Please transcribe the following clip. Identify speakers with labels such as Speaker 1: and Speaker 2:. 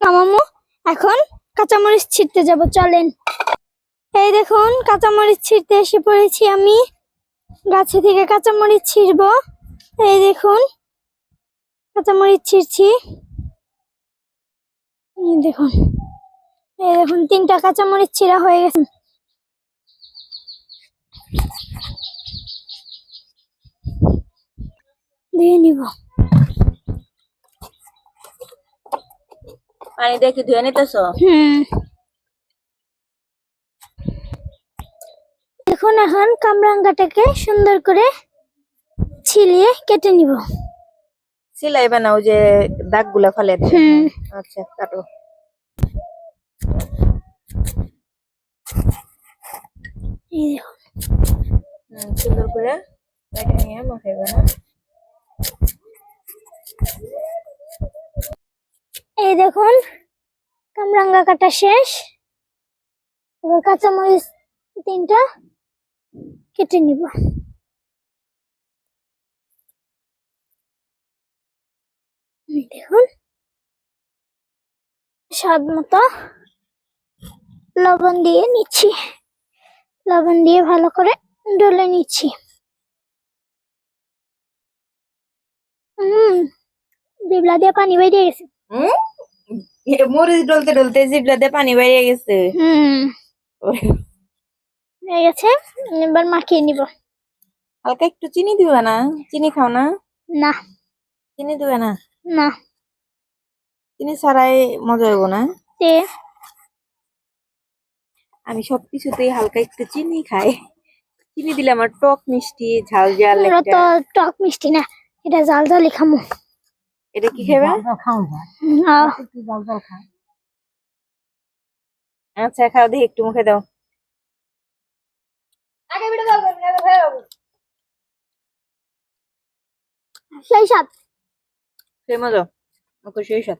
Speaker 1: মামু এখন কাঁচামরিচ ছিঁড়তে যাব, চলেন। এই দেখুন কাঁচামরিচ ছিঁড়তে এসে পড়েছি আমি। গাছে থেকে কাঁচামরিচ ছিঁড়বো। এই দেখুন কাঁচামরিচ ছিঁড়ছি। এই দেখুন 3টা কাঁচামরিচ ছিঁড়া হয়ে গেছে। ধুয়ে নিব।
Speaker 2: পানি দিয়ে কি ধুয়ে নিতেছো?
Speaker 1: দেখুন এখন কামরাঙ্গাটাকে সুন্দর করে ছিলিয়ে কেটে নিব।
Speaker 2: সিলাইবা না, ওই যে দাগ গুলা ফেলে দেয়। আচ্ছা কাটো।
Speaker 1: এই দেখুন
Speaker 2: সুন্দর করে কেটে নিয়ে মাখাইবা না।
Speaker 1: এই দেখুন কামরাঙ্গা কাটা শেষ। এবার কাঁচামরিচ 3টা কেটে নিব। দেখুন স্বাদ মতো লবণ দিয়ে নিচ্ছি। লবণ দিয়ে ভালো করে ডলে নিচ্ছি। জিবলা দিয়ে পানি বেরিয়ে গেছে।
Speaker 2: মরিচ ডলতে ডলতে জিবলা দিয়ে পানি বেরিয়ে গেছে।
Speaker 1: হয়ে গেছে, এবার মাখিয়ে নিব।
Speaker 2: হালকা একটু চিনি দিবা না? চিনি খাও না?
Speaker 1: না
Speaker 2: চিনি দিবে না?
Speaker 1: না
Speaker 2: চিনি ছাড়াই মজা হইব না? আমি সবকিছুতেই হালকা একটু চিনি খাই। চিনি দিলে আমার টক মিষ্টি ঝাল ঝাল
Speaker 1: তো টক মিষ্টি না, এটা জাল জালি খামু।
Speaker 2: এটা কি খাবে? আচ্ছা খাও, দেখি একটু মুখে দাও।
Speaker 1: সেই স্বাদ।
Speaker 2: সেই মজা, ওকে সেই স্বাদ।